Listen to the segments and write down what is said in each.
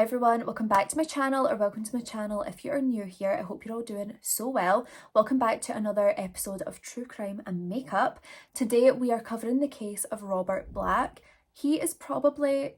everyone, welcome back to my channel, or welcome to my channel if you are new here. I hope you're all doing so well. Welcome back to another episode of True Crime and Makeup. Today we are covering the case of Robert Black. He is probably,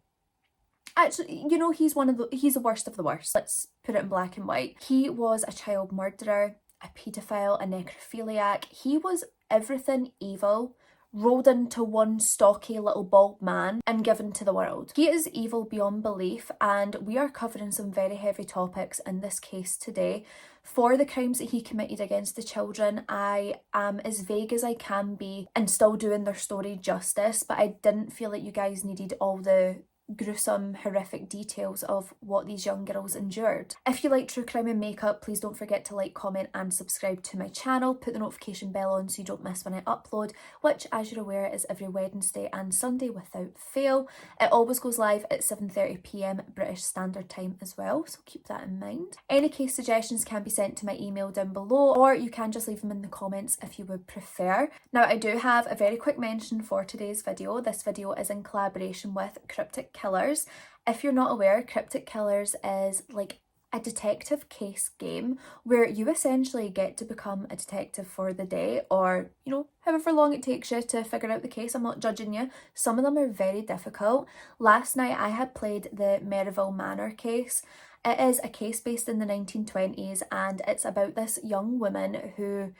actually, you know, he's the worst of the worst. Let's put it in black and white. He was a child murderer, a paedophile, a necrophiliac. He was everything evil rolled into one stocky little bald man and given to the world. He is evil beyond belief, and we are covering some very heavy topics in this case today. For the crimes that he committed against the children, I am as vague as I can be and still doing their story justice, but I didn't feel like you guys needed all the gruesome, horrific details of what these young girls endured. If you like True Crime and Makeup, please don't forget to like, comment and subscribe to my channel. Put the notification bell on so you don't miss when I upload, which, as you're aware, is every Wednesday and Sunday without fail. It always goes live at 7:30 p.m. British Standard Time as well, so keep that in mind. Any case suggestions can be sent to my email down below, or you can just leave them in the comments if you would prefer. Now, I do have a very quick mention for today's video. This video is in collaboration with Cryptic Killers. If you're not aware, Cryptic Killers is like a detective case game where you essentially get to become a detective for the day, or, you know, however long it takes you to figure out the case. I'm not judging you. Some of them are very difficult. Last night I had played the Merivale Manor case. It is a case based in the 1920s, and it's about this young woman who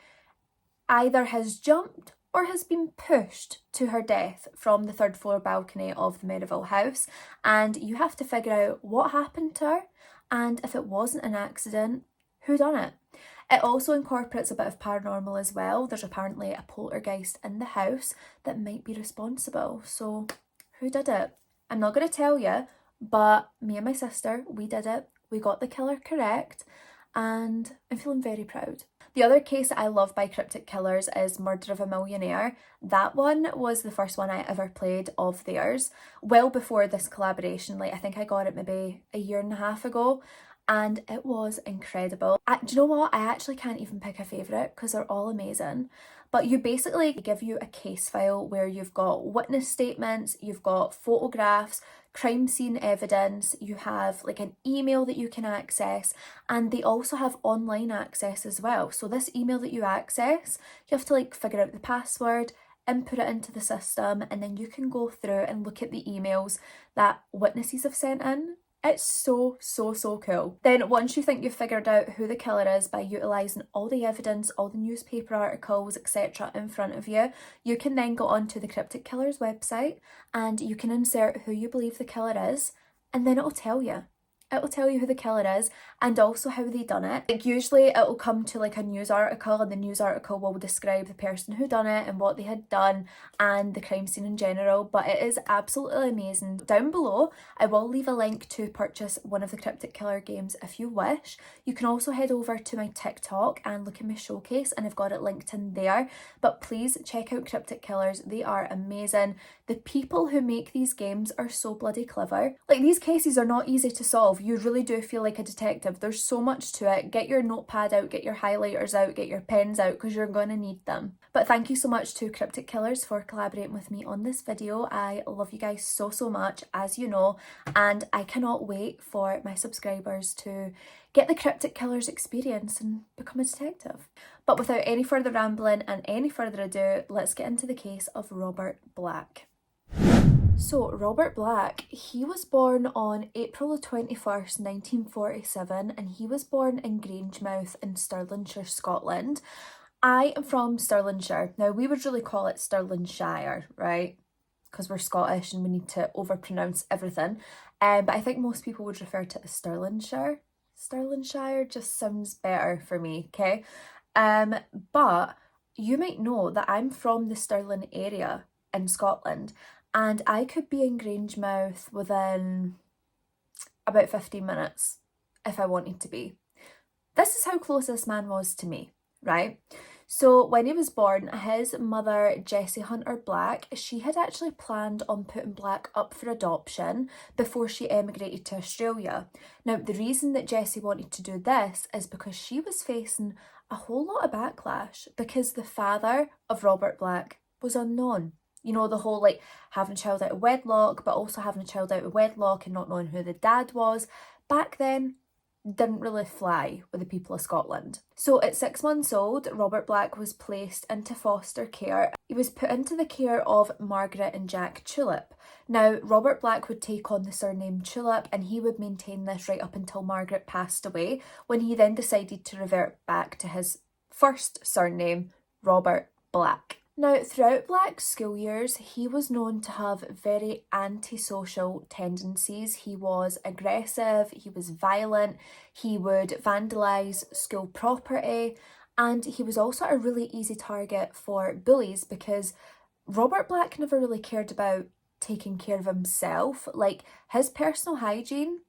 either has jumped or has been pushed to her death from the third floor balcony of the Merivale house, and you have to figure out what happened to her, and if it wasn't an accident, who done it. It also incorporates a bit of paranormal as well. There's apparently a poltergeist in the house that might be responsible. So who did it? I'm not going to tell you, but me and my sister, we did it. We got the killer correct, and I'm feeling very proud. The other case that I love by Cryptic Killers is Murder of a Millionaire. That one was the first one I ever played of theirs, well before this collaboration. Like, I think I got it maybe a year and a half ago, and it was incredible. Do you know what? I actually can't even pick a favourite because they're all amazing. But you basically give you a case file where you've got witness statements, you've got photographs, crime scene evidence, you have like an email that you can access, and they also have online access as well. So this email that you access, you have to like figure out the password, input it into the system, and then you can go through and look at the emails that witnesses have sent in. It's so cool. Then once you think you've figured out who the killer is by utilising all the evidence, all the newspaper articles, etc. in front of you, you can then go onto the Cryptic Killers website and you can insert who you believe the killer is, and then it'll tell you. It'll tell you who the killer is and also how they done it. Like, usually it'll come to like a news article, and the news article will describe the person who done it and what they had done and the crime scene in general, but it is absolutely amazing. Down below I will leave a link to purchase one of the Cryptic Killer games if you wish. You can also head over to my TikTok and look at my showcase, and I've got it linked in there. But please check out Cryptic Killers, they are amazing. The people who make these games are so bloody clever. Like, these cases are not easy to solve. You really do feel like a detective. There's so much to it. Get your notepad out, get your highlighters out, get your pens out, because you're going to need them. But thank you so much to Cryptic Killers for collaborating with me on this video. I love you guys so much, as you know, and I cannot wait for my subscribers to get the Cryptic Killers experience and become a detective. But without any further rambling and any further ado, let's get into the case of Robert Black. So Robert Black, he was born on April the 21st, 1947, and he was born in Grangemouth in Stirlingshire, Scotland. I am from Stirlingshire. Now, we would really call it Stirlingshire, right? Because we're Scottish and we need to overpronounce everything. But I think most people would refer to it as Stirlingshire. Stirlingshire just sounds better for me, okay? But you might know that I'm from the Stirling area in Scotland, and I could be in Grangemouth within about 15 minutes if I wanted to be. This is how close this man was to me, right? So when he was born, his mother, Jessie Hunter Black, she had actually planned on putting Black up for adoption before she emigrated to Australia. Now, the reason that Jessie wanted to do this is because she was facing a whole lot of backlash because the father of Robert Black was unknown. You know, the whole like having a child out of wedlock, but also having a child out of wedlock and not knowing who the dad was. back then didn't really fly with the people of Scotland. So at 6 months old, Robert Black was placed into foster care. He was put into the care of Margaret and Jack Tulip. Now, Robert Black would take on the surname Tulip, and he would maintain this right up until Margaret passed away, when he then decided to revert back to his first surname, Robert Black. Now, throughout Black's school years, he was known to have very antisocial tendencies. He was aggressive, he was violent, he would vandalise school property, and he was also a really easy target for bullies because Robert Black never really cared about taking care of himself. Like, his personal hygiene,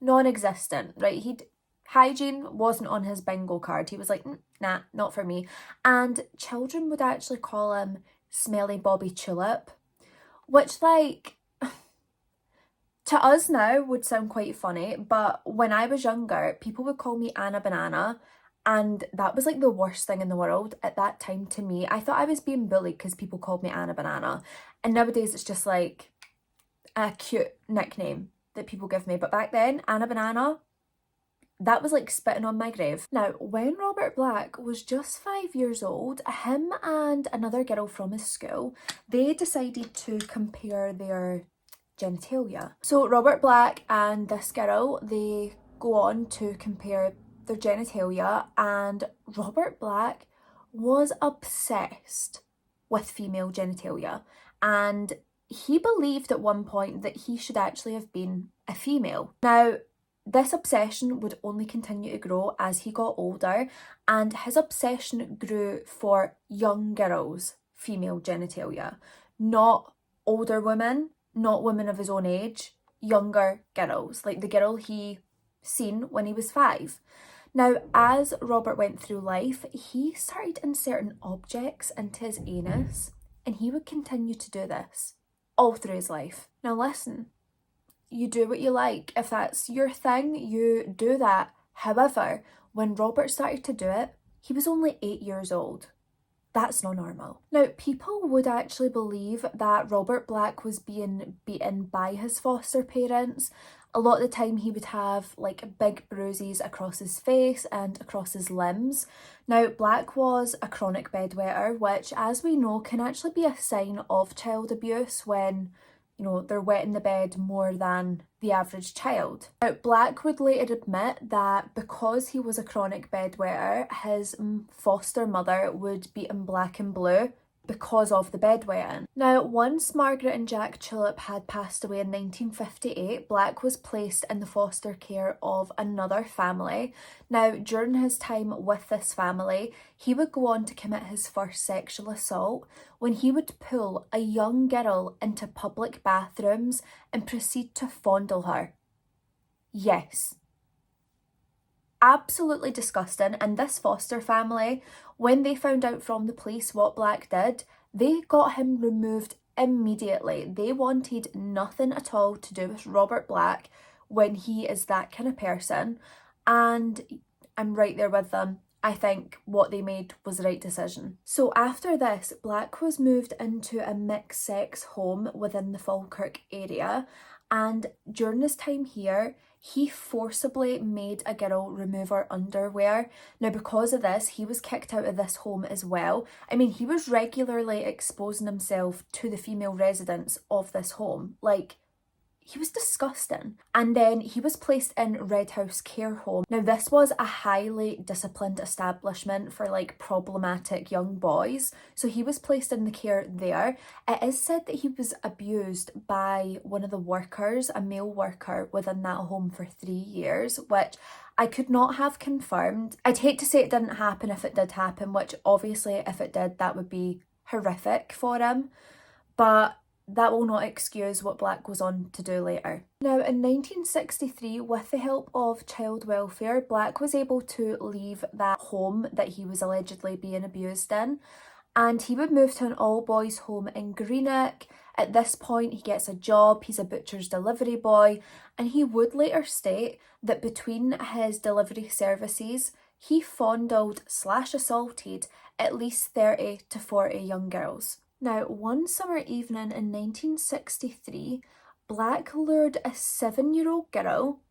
non-existent, right? Hygiene wasn't on his bingo card. He was like, nah, not for me. And children would actually call him Smelly Bobby Tulip, which, like, to us now would sound quite funny, but when I was younger, people would call me Anna Banana, and that was like the worst thing in the world at that time to me. I thought I was being bullied because people called me Anna Banana, and nowadays it's just like a cute nickname that people give me. But back then, Anna Banana, that was like spitting on my grave. Now, when Robert Black was just 5 years old, him and another girl from his school, they decided to compare their genitalia. So Robert Black and this girl, they go on to compare their genitalia, and Robert Black was obsessed with female genitalia, and he believed at one point that he should actually have been a female. Now, this obsession would only continue to grow as he got older, and his obsession grew for young girls' female genitalia, not older women, not women of his own age, younger girls, like the girl he seen when he was 5. Now, as Robert went through life, he started inserting objects into his anus, and he would continue to do this all through his life. Now listen, you do what you like. If that's your thing, you do that. However, when Robert started to do it, he was only 8 years old. That's not normal. Now, people would actually believe that Robert Black was being beaten by his foster parents. A lot of the time he would have like big bruises across his face and across his limbs. Now, Black was a chronic bedwetter, which, as we know, can actually be a sign of child abuse when, you know, they're wetting the bed more than the average child. Now, Black would later admit that because he was a chronic bedwetter, his foster mother would beat him black and blue because of the bedwetting. Now, once Margaret and Jack Tulip had passed away in 1958, Black was placed in the foster care of another family. Now, during his time with this family, he would go on to commit his first sexual assault when he would pull a young girl into public bathrooms and proceed to fondle her. Yes. Absolutely disgusting. And this foster family, when they found out from the police what Black did, they got him removed immediately. They wanted nothing at all to do with Robert Black when he is that kind of person. And I'm right there with them. I think what they made was the right decision. So after this, Black was moved into a mixed sex home within the Falkirk area. And during his time here, he forcibly made a girl remove her underwear. Now, because of this, he was kicked out of this home as well. I mean, he was regularly exposing himself to the female residents of this home. Like, he was disgusting. And then he was placed in Red House Care Home. Now, this was a highly disciplined establishment for like problematic young boys. So he was placed in the care there. It is said that he was abused by one of the workers, a male worker within that home for 3 years, which I could not have confirmed. I'd hate to say it didn't happen if it did happen, which obviously if it did, that would be horrific for him. But that will not excuse what Black goes on to do later. Now, in 1963, with the help of child welfare, Black was able to leave that home that he was allegedly being abused in, and he would move to an all-boys home in Greenock. At this point, he gets a job, he's a butcher's delivery boy, and he would later state that between his delivery services, he fondled/assaulted at least 30 to 40 young girls. Now, one summer evening in 1963, Black lured a 7-year-old girl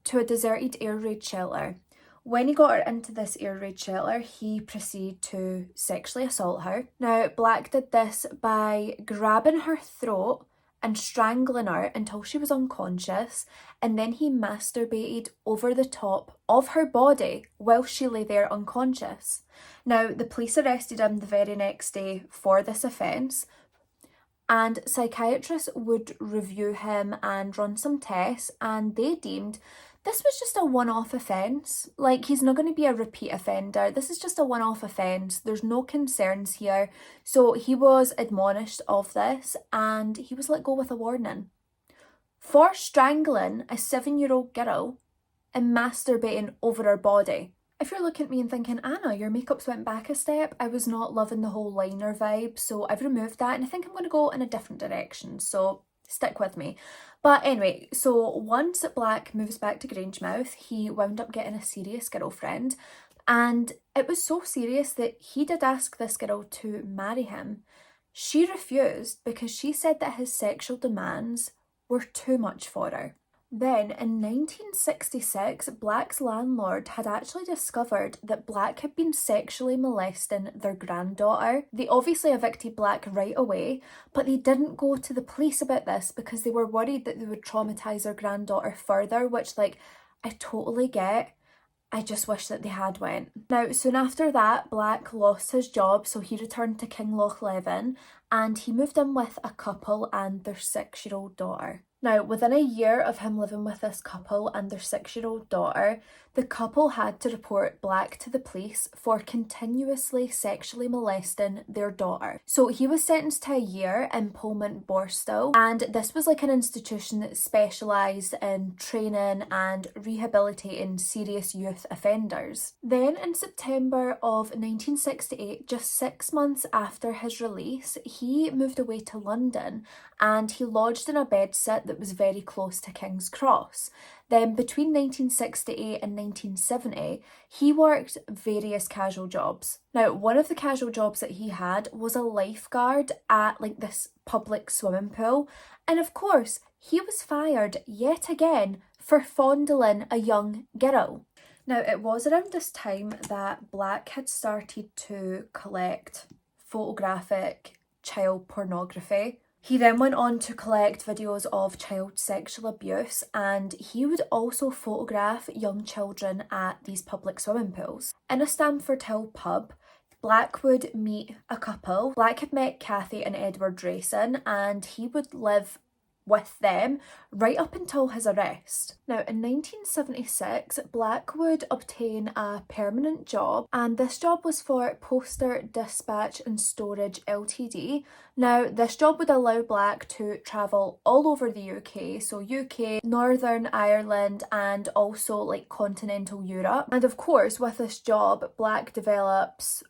to a deserted air raid shelter. When he got her into this air raid shelter, he proceeded to sexually assault her. Now, Black did this by grabbing her throat and strangling her until she was unconscious, and then he masturbated over the top of her body while she lay there unconscious. Now, the police arrested him the very next day for this offence, and psychiatrists would review him and run some tests, and they deemed this was just a one-off offence. Like, he's not going to be a repeat offender. This is just a one-off offence. There's no concerns here. So he was admonished of this and he was let go with a warning. For strangling a 7-year-old girl and masturbating over her body. If you're looking at me and thinking, Anna, your makeup's went back a step, I was not loving the whole liner vibe, so I've removed that and I think I'm going to go in a different direction. So stick with me. But anyway, so once Black moves back to Grangemouth, he wound up getting a serious girlfriend, and it was so serious that he did ask this girl to marry him. She refused because she said that his sexual demands were too much for her. Then, in 1966, Black's landlord had actually discovered that Black had been sexually molesting their granddaughter. They obviously evicted Black right away, but they didn't go to the police about this because they were worried that they would traumatise their granddaughter further, which, like, I totally get. I just wish that they had went. Now, soon after that, Black lost his job, so he returned to Kinlochleven, and he moved in with a couple and their 6-year-old daughter. Now, within a year of him living with this couple and their 6-year-old daughter, the couple had to report Black to the police for continuously sexually molesting their daughter. So he was sentenced to a year in Pullman Borstal, and this was like an institution that specialised in training and rehabilitating serious youth offenders. Then in September of 1968, just 6 months after his release, he moved away to London and he lodged in a bedsit that was very close to King's Cross. Then between 1968 and 1970, he worked various casual jobs. Now, one of the casual jobs that he had was a lifeguard at like this public swimming pool. And of course, he was fired yet again for fondling a young girl. Now, it was around this time that Black had started to collect photographic child pornography. He then went on to collect videos of child sexual abuse, and he would also photograph young children at these public swimming pools. In a Stamford Hill pub, Black would meet a couple. Black had met Kathy and Edward Drayson, and he would live with them right up until his arrest. Now, in 1976, Black would obtain a permanent job, and this job was for Poster Dispatch and Storage Ltd. Now, this job would allow Black to travel all over the UK, so UK, Northern Ireland, and also like continental Europe. And of course, with this job, Black develops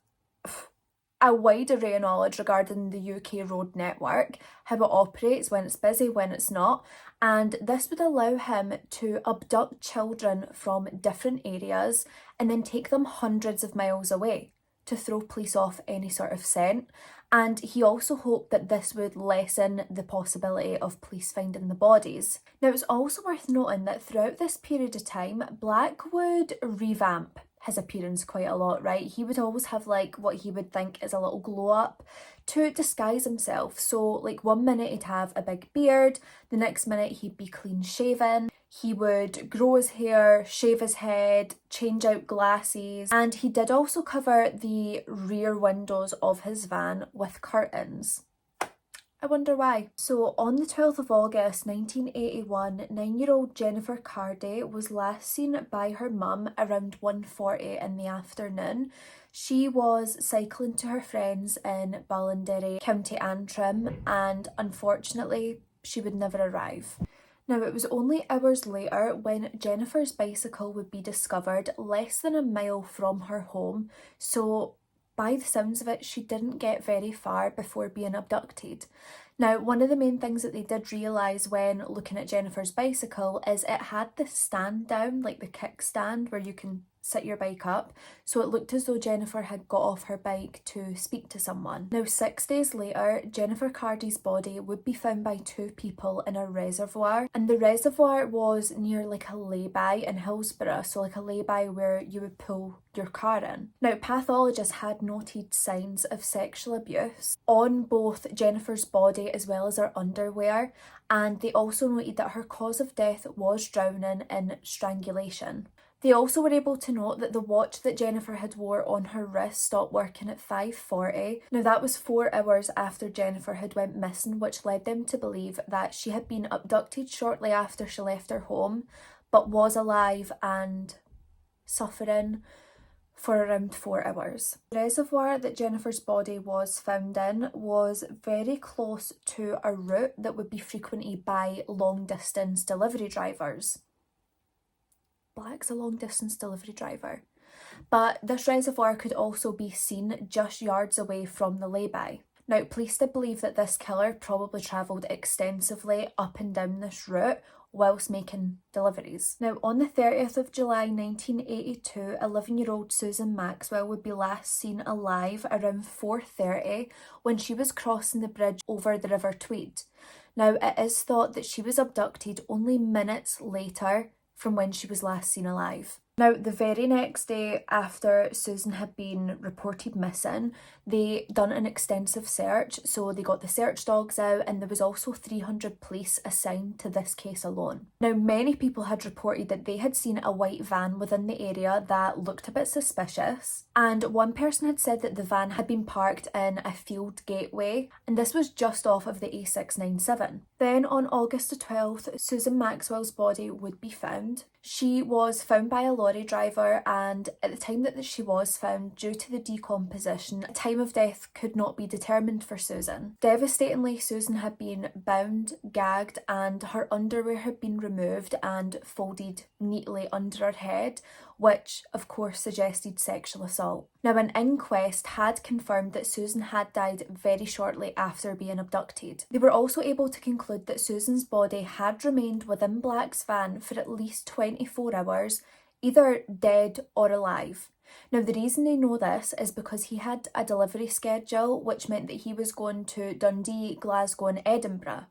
a wide array of knowledge regarding the UK road network, how it operates, when it's busy, when it's not, and this would allow him to abduct children from different areas and then take them hundreds of miles away to throw police off any sort of scent. And he also hoped that this would lessen the possibility of police finding the bodies. Now, it's also worth noting that throughout this period of time, Black would revamp his appearance quite a lot, right? He would always have like what he would think is a little glow up to disguise himself. So like one minute he'd have a big beard, the next minute he'd be clean shaven, he would grow his hair, shave his head, change out glasses, and he did also cover the rear windows of his van with curtains. I wonder why. So on the 12th of August 1981, 9-year-old Jennifer Cardy was last seen by her mum around 1:40 in the afternoon. She was cycling to her friends in Ballinderry, County Antrim, and unfortunately she would never arrive. Now, it was only hours later when Jennifer's bicycle would be discovered less than a mile from her home, so by the sounds of it, she didn't get very far before being abducted. Now, one of the main things that they did realise when looking at Jennifer's bicycle is it had the stand down, like the kickstand, where you can sit your bike up, so it looked as though Jennifer had got off her bike to speak to someone. Now 6 days later, Jennifer Cardy's body would be found by 2 people in a reservoir, and the reservoir was near like a lay-by in Hillsborough, so like a lay-by where you would pull your car in. Now pathologists had noted signs of sexual abuse on both Jennifer's body as well as her underwear, and they also noted that her cause of death was drowning and strangulation. They also were able to note that the watch that Jennifer had wore on her wrist stopped working at 5:40. Now that was 4 hours after Jennifer had went missing, which led them to believe that she had been abducted shortly after she left her home, but was alive and suffering for around 4 hours. The reservoir that Jennifer's body was found in was very close to a route that would be frequented by long distance delivery drivers. Black's a long distance delivery driver. But this reservoir could also be seen just yards away from the lay-by. Now, police did believe that this killer probably travelled extensively up and down this route whilst making deliveries. Now, on the 30th of July 1982, 11-year-old Susan Maxwell would be last seen alive around 4:30 when she was crossing the bridge over the River Tweed. Now, it is thought that she was abducted only minutes later from when she was last seen alive. Now, the very next day after Susan had been reported missing, they done an extensive search. So they got the search dogs out, and there was also 300 police assigned to this case alone. Now, many people had reported that they had seen a white van within the area that looked a bit suspicious. And one person had said that the van had been parked in a field gateway, and this was just off of the A697. Then on August the 12th, Susan Maxwell's body would be found. She was found by a lorry driver, and at the time that she was found, due to the decomposition, the time of death could not be determined for Susan. Devastatingly, Susan had been bound, gagged, and her underwear had been removed and folded neatly under her head, which of course suggested sexual assault. Now, an inquest had confirmed that Susan had died very shortly after being abducted. They were also able to conclude that Susan's body had remained within Black's van for at least 24 hours, either dead or alive. Now, the reason they know this is because he had a delivery schedule, which meant that he was going to Dundee, Glasgow and Edinburgh.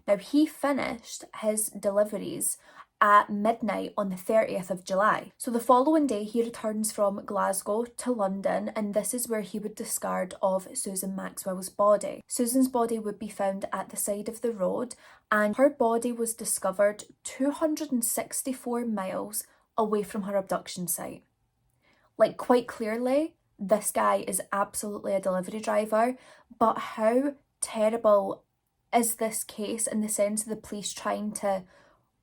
Now, he finished his deliveries at midnight on the 30th of July. So the following day he returns from Glasgow to London, and this is where he would discard of Susan Maxwell's body. Susan's body would be found at the side of the road, and her body was discovered 264 miles away from her abduction site. Like, quite clearly, this guy is absolutely a delivery driver, but how terrible is this case in the sense of the police trying to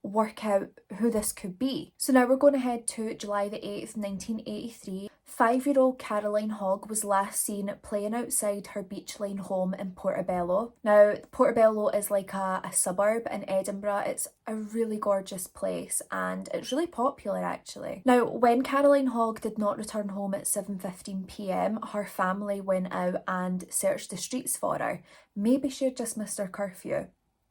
work out who this could be? So now we're going to head to July the 8th, 1983. 5-year-old Caroline Hogg was last seen playing outside her beach lane home in Portobello. Now, Portobello is like a suburb in Edinburgh. It's a really gorgeous place and it's really popular actually. Now, when Caroline Hogg did not return home at 7:15 p.m, her family went out and searched the streets for her. Maybe she had just missed her curfew.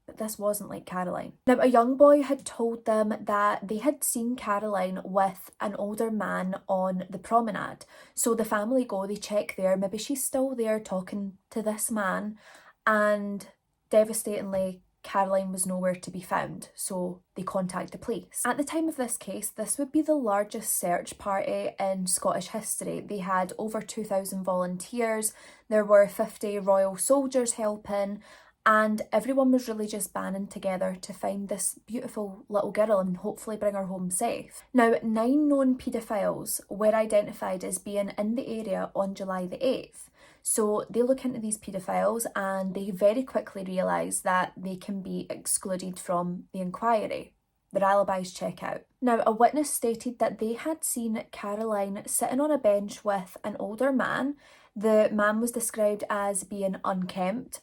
But this wasn't like Caroline. Now, a young boy had told them that they had seen Caroline with an older man on the promenade. So the family go, they check there, maybe she's still there talking to this man, and devastatingly, Caroline was nowhere to be found, so they contact the police. At the time of this case, this would be the largest search party in Scottish history. They had over 2,000 volunteers, there were 50 Royal soldiers helping, and everyone was really just banding together to find this beautiful little girl and hopefully bring her home safe. Now, 9 known paedophiles were identified as being in the area on July the 8th. So they look into these paedophiles and they very quickly realise that they can be excluded from the inquiry. Their alibis check out. Now, a witness stated that they had seen Caroline sitting on a bench with an older man. The man was described as being unkempt,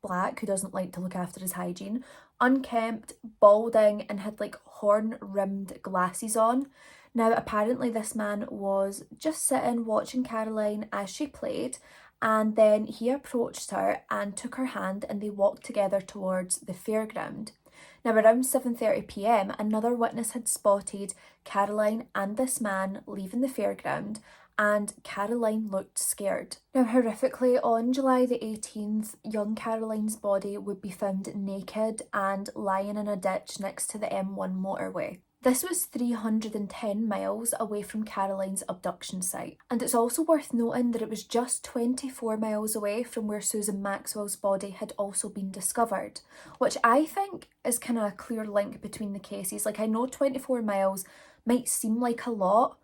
black, who doesn't like to look after his hygiene, unkempt, balding, and had like horn-rimmed glasses on. Now, apparently this man was just sitting watching Caroline as she played, and then he approached her and took her hand and they walked together towards the fairground. Now around 7:30 p.m, another witness had spotted Caroline and this man leaving the fairground, and Caroline looked scared. Now horrifically, on July the 18th, young Caroline's body would be found naked and lying in a ditch next to the M1 motorway. This was 310 miles away from Caroline's abduction site, and it's also worth noting that it was just 24 miles away from where Susan Maxwell's body had also been discovered, which I think is kind of a clear link between the cases. Like, I know 24 miles might seem like a lot,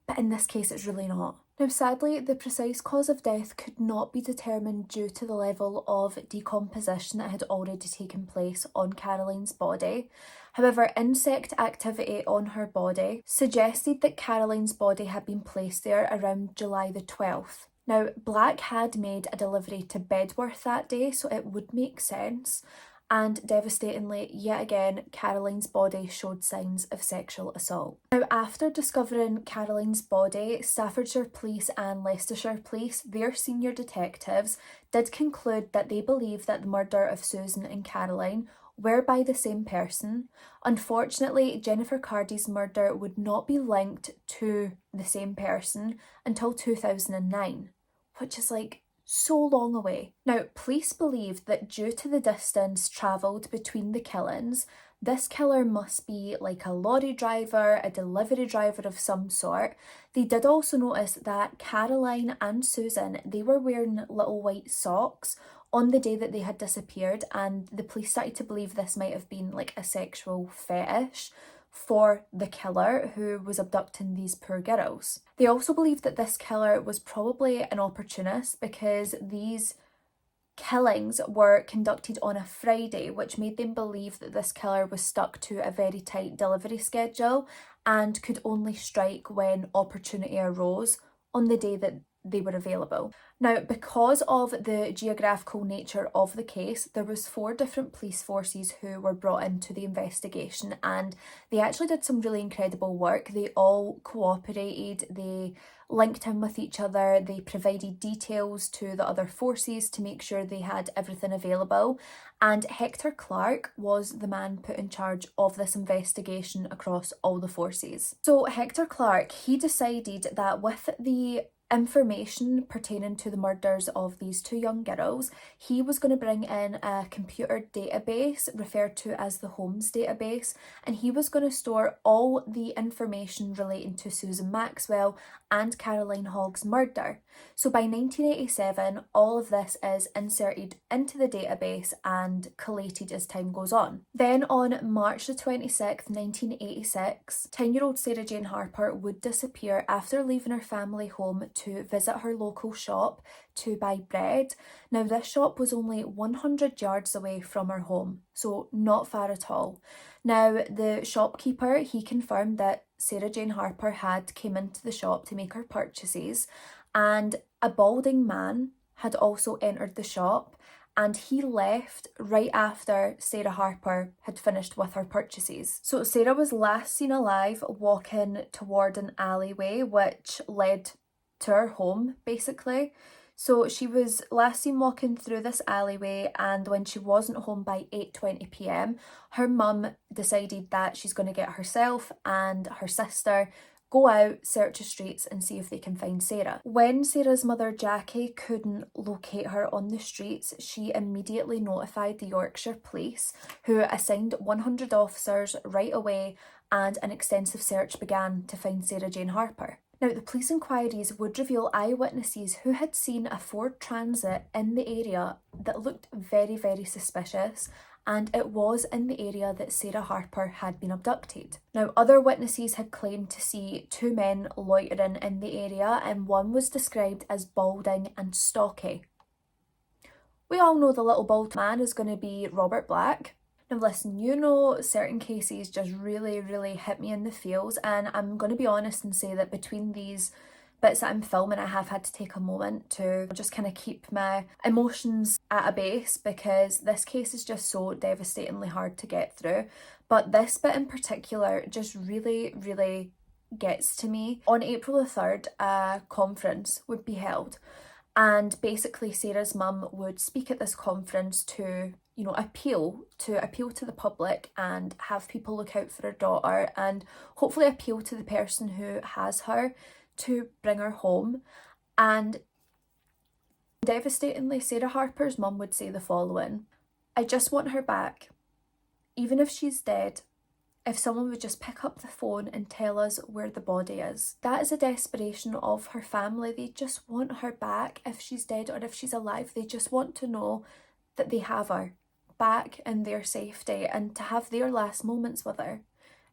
but in this case it's really not. Now sadly, the precise cause of death could not be determined due to the level of decomposition that had already taken place on Caroline's body. However, insect activity on her body suggested that Caroline's body had been placed there around July the 12th. Now, Black had made a delivery to Bedworth that day, so it would make sense. And devastatingly, yet again, Caroline's body showed signs of sexual assault. Now, after discovering Caroline's body, Staffordshire Police and Leicestershire Police, their senior detectives, did conclude that they believed that the murder of Susan and Caroline were by the same person. Unfortunately, Jennifer Cardy's murder would not be linked to the same person until 2009, which is like so long away. Now, police believed that due to the distance travelled between the killings, this killer must be like a lorry driver, a delivery driver of some sort. They did also notice that Caroline and Susan, they were wearing little white socks on the day that they had disappeared, and the police started to believe this might have been like a sexual fetish for the killer who was abducting these poor girls. They also believed that this killer was probably an opportunist because these killings were conducted on a Friday, which made them believe that this killer was stuck to a very tight delivery schedule and could only strike when opportunity arose on the day that they were available. Now, because of the geographical nature of the case, there was 4 different police forces who were brought into the investigation, and they actually did some really incredible work. They all cooperated, they linked in with each other, they provided details to the other forces to make sure they had everything available, and Hector Clark was the man put in charge of this investigation across all the forces. So Hector Clark, he decided that with the information pertaining to the murders of these 2 young girls, he was going to bring in a computer database referred to as the Holmes database, and he was going to store all the information relating to Susan Maxwell and Caroline Hogg's murder. So by 1987, all of this is inserted into the database and collated as time goes on. Then on March the 26th, 1986, 10-year-old Sarah Jane Harper would disappear after leaving her family home to visit her local shop to buy bread. Now, this shop was only 100 yards away from her home, so not far at all. Now, the shopkeeper, he confirmed that Sarah Jane Harper had came into the shop to make her purchases, and a balding man had also entered the shop, and he left right after Sarah Harper had finished with her purchases. So Sarah was last seen alive walking toward an alleyway which led to her home, basically. So she was last seen walking through this alleyway, and when she wasn't home by 8:20 p.m, her mum decided that she's going to get herself and her sister go out, search the streets and see if they can find Sarah. When Sarah's mother Jackie couldn't locate her on the streets, she immediately notified the Yorkshire Police, who assigned 100 officers right away, and an extensive search began to find Sarah Jane Harper. Now, the police inquiries would reveal eyewitnesses who had seen a Ford Transit in the area that looked very, very suspicious, and it was in the area that Sarah Harper had been abducted. Now, other witnesses had claimed to see 2 men loitering in the area, and one was described as balding and stocky. We all know the little bald man is going to be Robert Black. Now listen, you know, certain cases just really, really hit me in the feels, and I'm going to be honest and say that between these bits that I'm filming, I have had to take a moment to just kind of keep my emotions at a base, because this case is just so devastatingly hard to get through. But this bit in particular just really, really gets to me. On April the 3rd, a conference would be held, and basically Sarah's mum would speak at this conference to appeal to the public and have people look out for her daughter and hopefully appeal to the person who has her to bring her home. And devastatingly, Sarah Harper's mum would say the following: "I just want her back. Even if she's dead, if someone would just pick up the phone and tell us where the body is." That is a desperation of her family. They just want her back. If she's dead or if she's alive, they just want to know that they have her back in their safety and to have their last moments with her.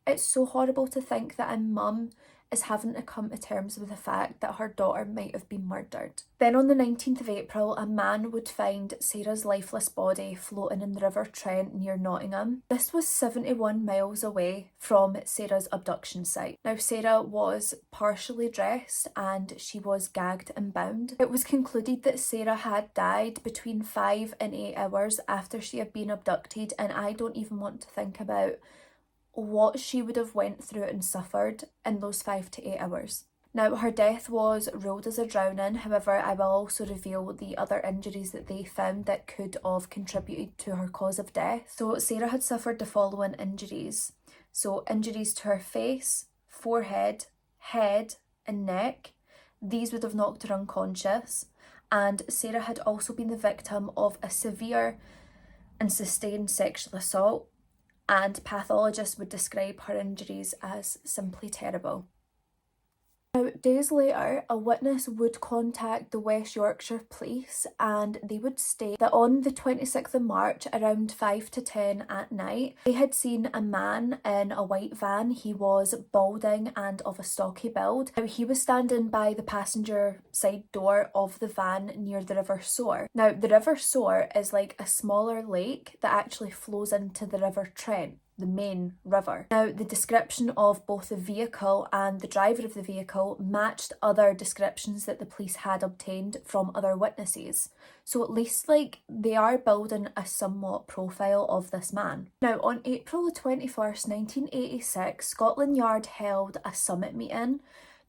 It's so horrible to think that a mum is having to come to terms with the fact that her daughter might have been murdered. Then on the 19th of April, a man would find Sarah's lifeless body floating in the River Trent near Nottingham. This was 71 miles away from Sarah's abduction site. Now, Sarah was partially dressed and she was gagged and bound. It was concluded that Sarah had died between 5 and 8 hours after she had been abducted, and I don't even want to think about what she would have went through and suffered in those 5 to 8 hours. Now, her death was ruled as a drowning. However, I will also reveal the other injuries that they found that could have contributed to her cause of death. So Sarah had suffered the following injuries. So injuries to her face, forehead, head and neck. These would have knocked her unconscious. And Sarah had also been the victim of a severe and sustained sexual assault, and pathologists would describe her injuries as simply terrible. Now, days later, a witness would contact the West Yorkshire Police and they would state that on the 26th of March, around 5 to 10 at night, they had seen a man in a white van. He was balding and of a stocky build. Now, he was standing by the passenger side door of the van near the River Soar. Now, the River Soar is like a smaller lake that actually flows into the River Trent, the main river. Now, the description of both the vehicle and the driver of the vehicle matched other descriptions that the police had obtained from other witnesses. So at least they are building a somewhat profile of this man. Now, on April 21st, 1986, Scotland Yard held a summit meeting.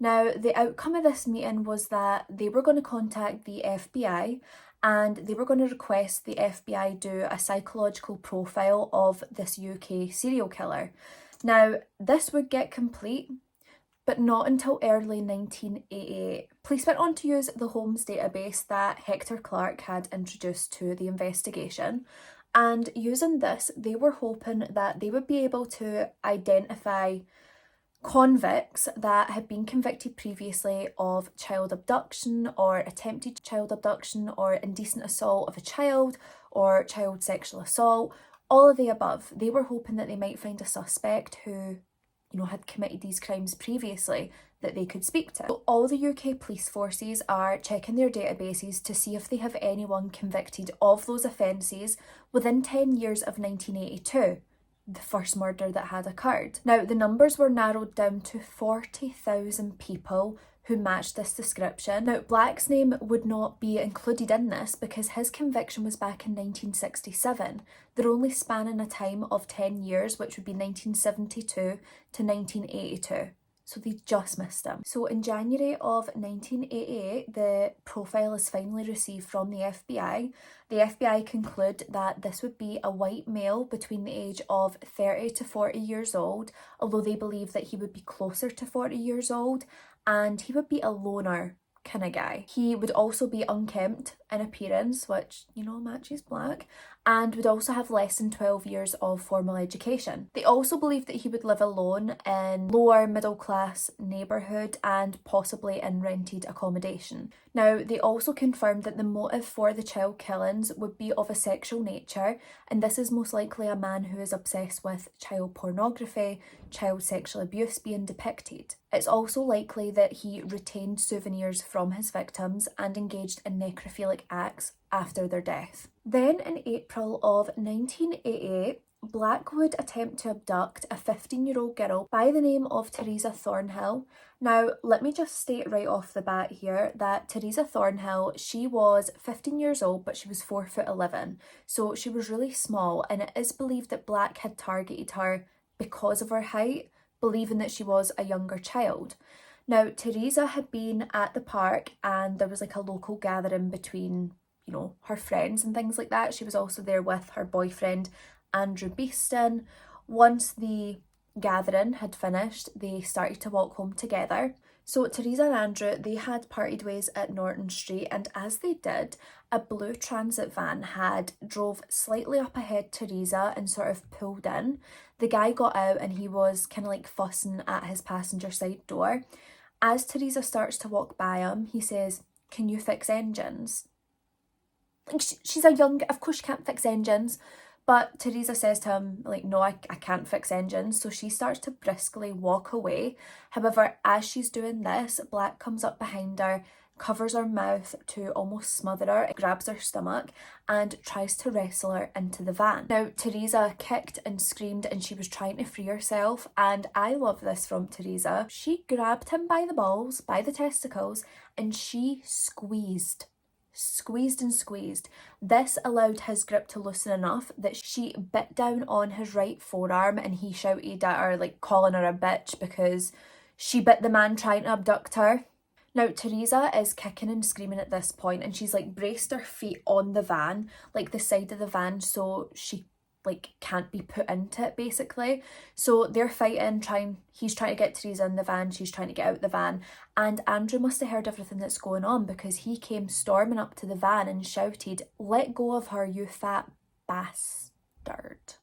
Now, the outcome of this meeting was that they were going to contact the FBI and they were going to request the FBI do a psychological profile of this UK serial killer. Now, this would get complete, but not until early 1988. Police went on to use the Holmes database that Hector Clark had introduced to the investigation, and using this, they were hoping that they would be able to identify convicts that had been convicted previously of child abduction or attempted child abduction or indecent assault of a child or child sexual assault, all of the above. They were hoping that they might find a suspect who, had committed these crimes previously that they could speak to. So all the UK police forces are checking their databases to see if they have anyone convicted of those offences within 10 years of 1982. The first murder that had occurred. Now, the numbers were narrowed down to 40,000 people who matched this description. Now, Black's name would not be included in this because his conviction was back in 1967. They're only spanning a time of 10 years, which would be 1972 to 1982. So they just missed him. So in January of 1988, the profile is finally received from the FBI. The FBI conclude that this would be a white male between the age of 30 to 40 years old, although they believe that he would be closer to 40 years old, and he would be a loner kind of guy. He would also be unkempt in appearance, which, matches Black, and would also have less than 12 years of formal education. They also believed that he would live alone in lower middle class neighbourhood and possibly in rented accommodation. Now, they also confirmed that the motive for the child killings would be of a sexual nature, and this is most likely a man who is obsessed with child pornography, child sexual abuse being depicted. It's also likely that he retained souvenirs from his victims and engaged in necrophilic acts after their death. Then in April of 1988, Black would attempt to abduct a 15-year-old girl by the name of Teresa Thornhill. Now, let me just state right off the bat here that Teresa Thornhill, she was 15 years old, but she was 4'11", so she was really small, and it is believed that Black had targeted her because of her height, believing that she was a younger child. Now, Teresa had been at the park and there was a local gathering between you know, her friends and things like that. She was also there with her boyfriend, Andrew Beeston. Once the gathering had finished, they started to walk home together. So Teresa and Andrew, they had parted ways at Norton Street, and as they did, a blue transit van had drove slightly up ahead Teresa and sort of pulled in. The guy got out and he was kind of like fussing at his passenger side door. As Teresa starts to walk by him, he says, "Can you fix engines?" Like, she's a young, of course she can't fix engines. But Teresa says to him, like, "No, I can't fix engines." So she starts to briskly walk away. However, as she's doing this, Black comes up behind her, covers her mouth to almost smother her, grabs her stomach and tries to wrestle her into the van. Now, Teresa kicked and screamed and she was trying to free herself, and I love this from Teresa. She grabbed him by the balls, by the testicles, and she squeezed and squeezed. This allowed his grip to loosen enough that she bit down on his right forearm, and he shouted at her, like calling her a bitch because she bit the man trying to abduct her. Now, Teresa is kicking and screaming at this point, and she's like braced her feet on the van, like the side of the van, so she like can't be put into it basically. So they're fighting, he's trying to get Teresa in the van, she's trying to get out the van, and Andrew must have heard everything that's going on because he came storming up to the van and shouted, "Let go of her, you fat bastard."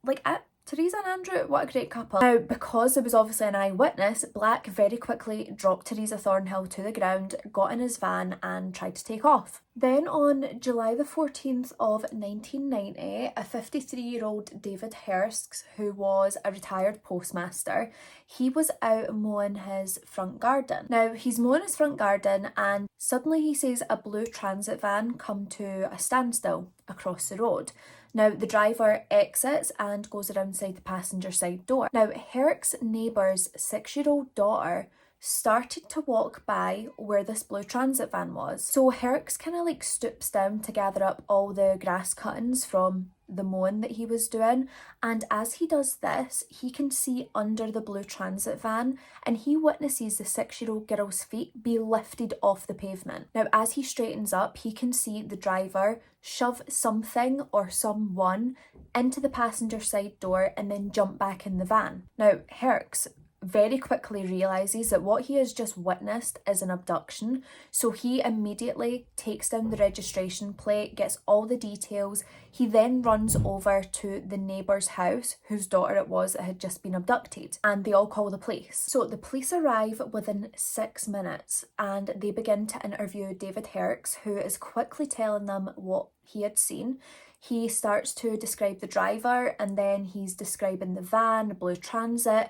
Like, Teresa and Andrew, what a great couple. Now, because there was obviously an eyewitness, Black very quickly dropped Teresa Thornhill to the ground, got in his van and tried to take off. Then on July the 14th of 1990, a 53-year-old David Hurst, who was a retired postmaster, he was out mowing his front garden. Now, he's mowing his front garden and suddenly he sees a blue transit van come to a standstill across the road. Now, the driver exits and goes around the passenger side door. Now, Herrick's neighbour's 6-year-old daughter started to walk by where this blue transit van was. So Herrick's kind of like stoops down to gather up all the grass cuttings from the mowing that he was doing, and as he does this, he can see under the blue transit van and he witnesses the 6-year-old girl's feet be lifted off the pavement. Now, as he straightens up, he can see the driver shove something or someone into the passenger side door and then jump back in the van. Now, Herrick's very quickly realises that what he has just witnessed is an abduction, so he immediately takes down the registration plate, gets all the details. He then runs over to the neighbour's house, whose daughter it was that had just been abducted, and they all call the police. So the police arrive within 6 minutes and they begin to interview David Herrick, who is quickly telling them what he had seen. He starts to describe the driver and then he's describing the van, the blue transit.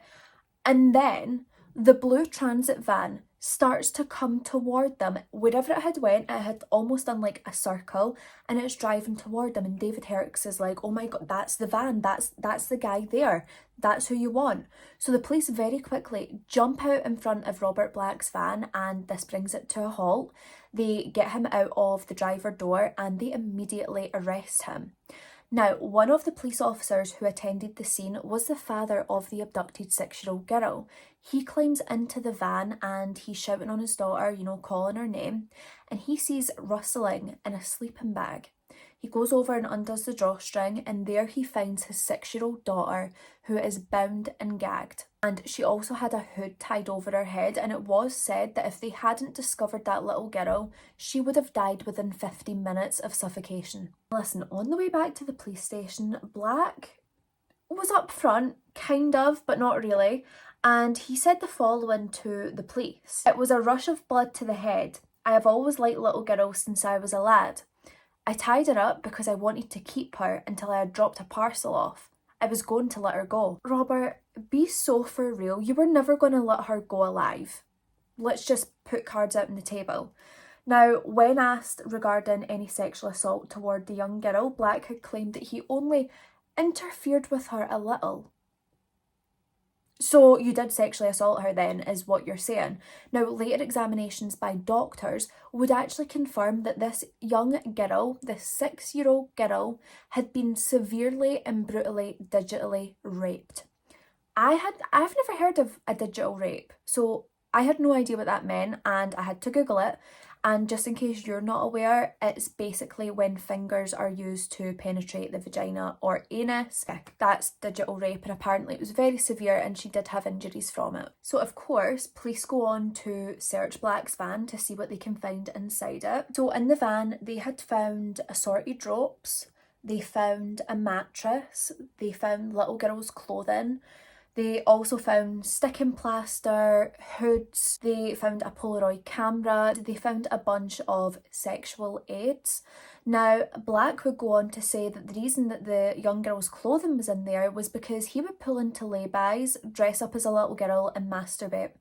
And then the blue transit van starts to come toward them. Wherever it had went, it had almost done like a circle and it's driving toward them. And David Herrick is like, "Oh my God, that's the van. That's the guy there. That's who you want." So the police very quickly jump out in front of Robert Black's van and this brings it to a halt. They get him out of the driver door and they immediately arrest him. Now, one of the police officers who attended the scene was the father of the abducted 6-year-old girl. He climbs into the van and he's shouting on his daughter, you know, calling her name, and he sees rustling in a sleeping bag. He goes over and undoes the drawstring and there he finds his 6-year-old daughter who is bound and gagged. And she also had a hood tied over her head, and it was said that if they hadn't discovered that little girl, she would have died within 15 minutes of suffocation. Listen, on the way back to the police station, Black was up front, kind of, but not really, and he said the following to the police. "It was a rush of blood to the head. I have always liked little girls since I was a lad. I tied her up because I wanted to keep her until I had dropped a parcel off. I was going to let her go." Robert, be so for real. You were never going to let her go alive. Let's just put cards out on the table. Now, when asked regarding any sexual assault toward the young girl, Black had claimed that he only interfered with her a little. So you did sexually assault her then, is what you're saying. Now, later examinations by doctors would actually confirm that this young girl, this 6-year-old girl, had been severely and brutally digitally raped. I've never heard of a digital rape, so I had no idea what that meant and I had to Google it. And just in case you're not aware, it's basically when fingers are used to penetrate the vagina or anus. Yeah, that's digital rape, and apparently it was very severe and she did have injuries from it. So of course, police go on to search Black's van to see what they can find inside it. So in the van, they had found assorted ropes, they found a mattress, they found little girls' clothing. They also found sticking plaster, hoods, they found a Polaroid camera, they found a bunch of sexual aids. Now, Black would go on to say that the reason that the young girl's clothing was in there was because he would pull into lay-bys, dress up as a little girl and masturbate.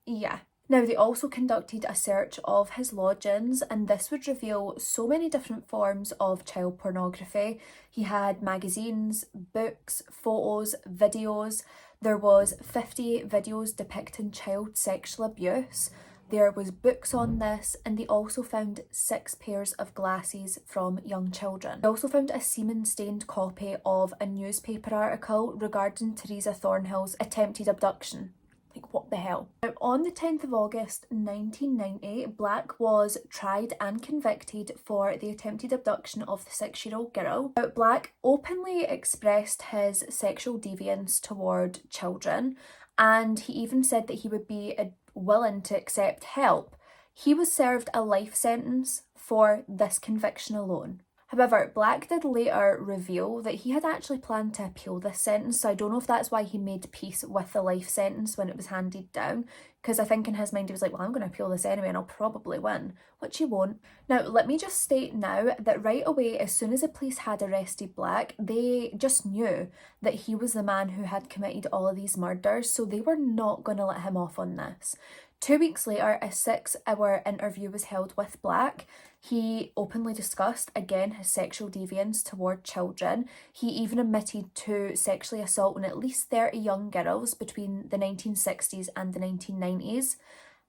Yeah. Now, they also conducted a search of his lodgings, and this would reveal so many different forms of child pornography. He had magazines, books, photos, videos. There was 50 videos depicting child sexual abuse. There was books on this, and they also found 6 pairs of glasses from young children. They also found a semen-stained copy of a newspaper article regarding Teresa Thornhill's attempted abduction. Like, what the hell? Now, on the 10th of August 1990, Black was tried and convicted for the attempted abduction of the 6-year-old girl. Now, Black openly expressed his sexual deviance toward children, and he even said that he would be willing to accept help. He was served a life sentence for this conviction alone. However, Black did later reveal that he had actually planned to appeal this sentence, so I don't know if that's why he made peace with the life sentence when it was handed down, because I think in his mind he was like, well, I'm going to appeal this anyway and I'll probably win, which he won't. Now, let me just state now that right away, as soon as the police had arrested Black, they just knew that he was the man who had committed all of these murders, so they were not going to let him off on this. 2 weeks later, a 6-hour interview was held with Black. He openly discussed, again, his sexual deviance toward children. He even admitted to sexually assaulting at least 30 young girls between the 1960s and the 1990s.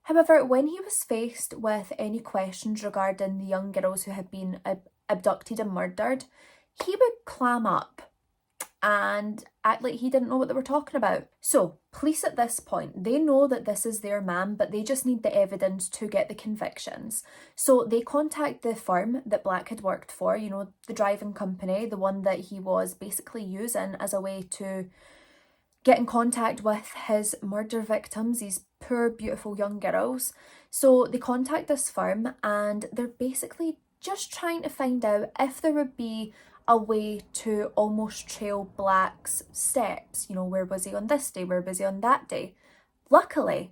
However, when he was faced with any questions regarding the young girls who had been abducted and murdered, he would clam up and act like he didn't know what they were talking about. So, police at this point, they know that this is their man, but they just need the evidence to get the convictions. So they contact the firm that Black had worked for, you know, the driving company, the one that he was basically using as a way to get in contact with his murder victims, these poor, beautiful young girls. So they contact this firm and they're basically just trying to find out if there would be a way to almost trail Black's steps. You know, where was he on this day? Where was he on that day? Luckily,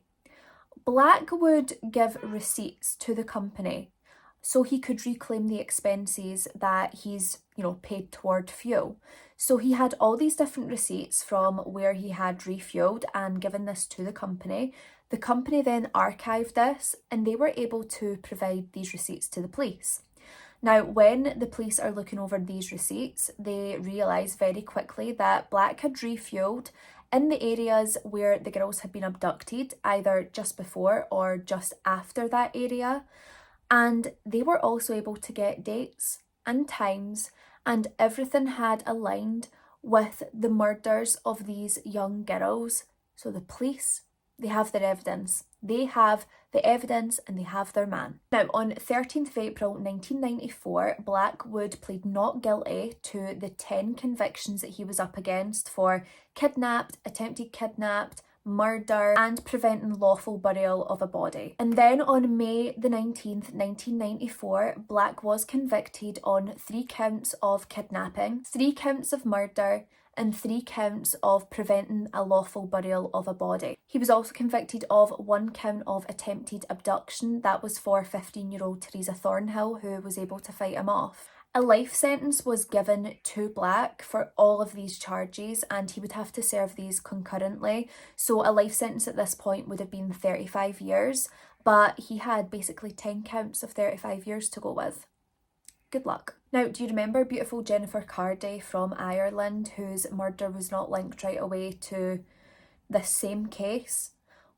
Black would give receipts to the company so he could reclaim the expenses that he's, you know, paid toward fuel. So he had all these different receipts from where he had refueled and given this to the company. The company then archived this and they were able to provide these receipts to the police. Now, when the police are looking over these receipts, they realise very quickly that Black had refuelled in the areas where the girls had been abducted, either just before or just after that area. And they were also able to get dates and times, and everything had aligned with the murders of these young girls. So the police, they have their evidence. They have the evidence and they have their man. Now, on 13th of April 1994, Black would plead not guilty to the 10 convictions that he was up against for kidnapped, attempted kidnapped, murder and preventing lawful burial of a body. And then on May the 19th, 1994, Black was convicted on 3 counts of kidnapping, 3 counts of murder, and 3 counts of preventing a lawful burial of a body. He was also convicted of 1 count of attempted abduction. That was for 15-year-old Teresa Thornhill, who was able to fight him off. A life sentence was given to Black for all of these charges and he would have to serve these concurrently. So a life sentence at this point would have been 35 years, but he had basically 10 counts of 35 years to go with. Good luck. Now, do you remember beautiful Jennifer Cardy from Ireland, whose murder was not linked right away to this same case?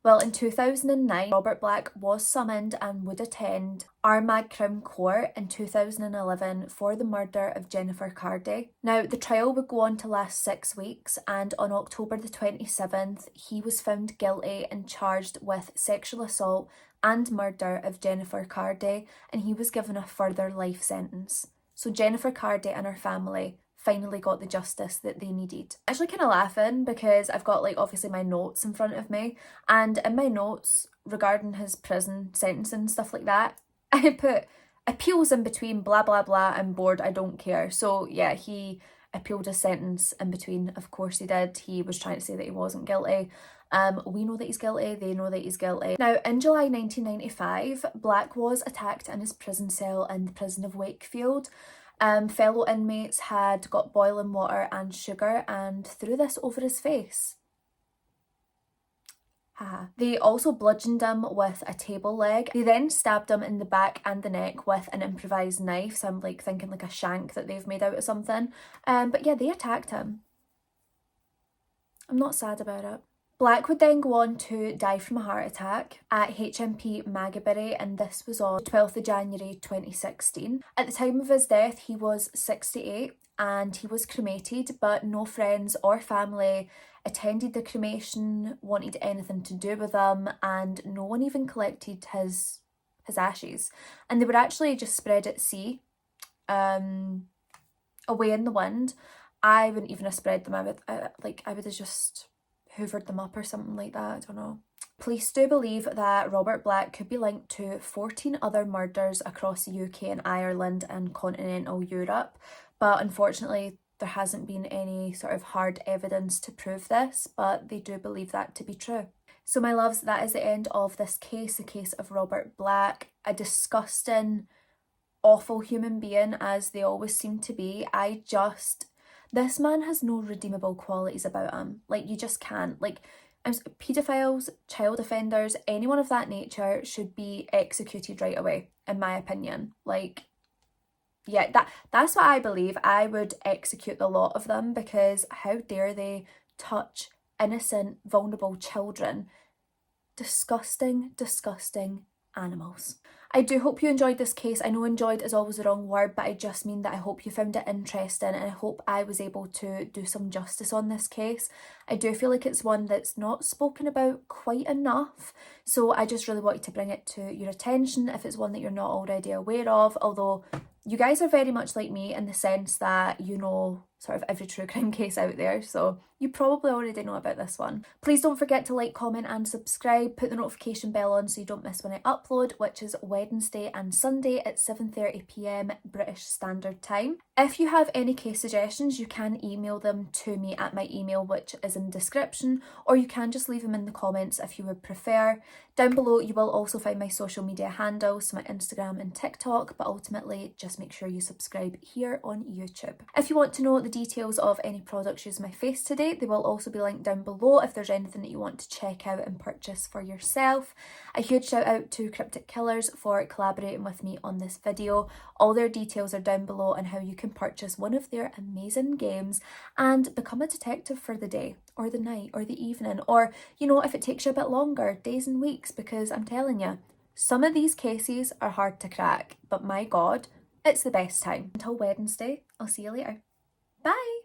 Well, in 2009, Robert Black was summoned and would attend Armagh Crown Court in 2011 for the murder of Jennifer Cardy. Now, the trial would go on to last 6 weeks, and on October the 27th, he was found guilty and charged with sexual assault and murder of Jennifer Cardy, and he was given a further life sentence. So Jennifer Cardy and her family finally got the justice that they needed. I'm actually kind of laughing because I've got like obviously my notes in front of me, and in my notes regarding his prison sentencing and stuff like that, I put appeals in between blah blah blah and bored, I don't care. So yeah, he appealed his sentence in between, of course he did. He was trying to say that he wasn't guilty. We know that he's guilty, they know that he's guilty. Now, in July 1995, Black was attacked in his prison cell in the prison of Wakefield. Fellow inmates had got boiling water and sugar and threw this over his face. They also bludgeoned him with a table leg. They then stabbed him in the back and the neck with an improvised knife. So I'm like thinking like a shank that they've made out of something. But yeah, they attacked him. I'm not sad about it. Black would then go on to die from a heart attack at HMP Magabury, and this was on 12th of January 2016. At the time of his death, he was 68 and he was cremated, but no friends or family attended the cremation, wanted anything to do with him, and no one even collected his ashes. And they were actually just spread at sea, away in the wind. I wouldn't even have spread them. I would have just hoovered them up or something like that, I don't know. Police do believe that Robert Black could be linked to 14 other murders across the UK and Ireland and continental Europe, but unfortunately there hasn't been any sort of hard evidence to prove this, but they do believe that to be true. So my loves, that is the end of this case, the case of Robert Black, a disgusting, awful human being as they always seem to be. This man has no redeemable qualities about him. Like, you just can't. Like, paedophiles, child offenders, anyone of that nature should be executed right away, in my opinion. Like, yeah, that's what I believe. I would execute the lot of them, because how dare they touch innocent, vulnerable children? Disgusting, disgusting animals. I do hope you enjoyed this case. I know enjoyed is always the wrong word, but I just mean that I hope you found it interesting, and I hope I was able to do some justice on this case. I do feel like it's one that's not spoken about quite enough, so I just really wanted to bring it to your attention if it's one that you're not already aware of, although you guys are very much like me in the sense that you know sort of every true crime case out there, so you probably already know about this one. Please don't forget to like, comment and subscribe. Put the notification bell on so you don't miss when I upload, which is Wednesday and Sunday at 7:30 p.m. British Standard Time. If you have any case suggestions, you can email them to me at my email, which is in the description, or you can just leave them in the comments if you would prefer. Down below you will also find my social media handles, so my Instagram and TikTok, but ultimately just make sure you subscribe here on YouTube. If you want to know the details of any products using my face today, they will also be linked down below if there's anything that you want to check out and purchase for yourself. A huge shout out to Cryptic Killers for collaborating with me on this video. All their details are down below on how you can purchase one of their amazing games and become a detective for the day or the night or the evening, or you know, if it takes you a bit longer, days and weeks, because I'm telling you, some of these cases are hard to crack, but my god, it's the best time. Until Wednesday, I'll see you later. Bye!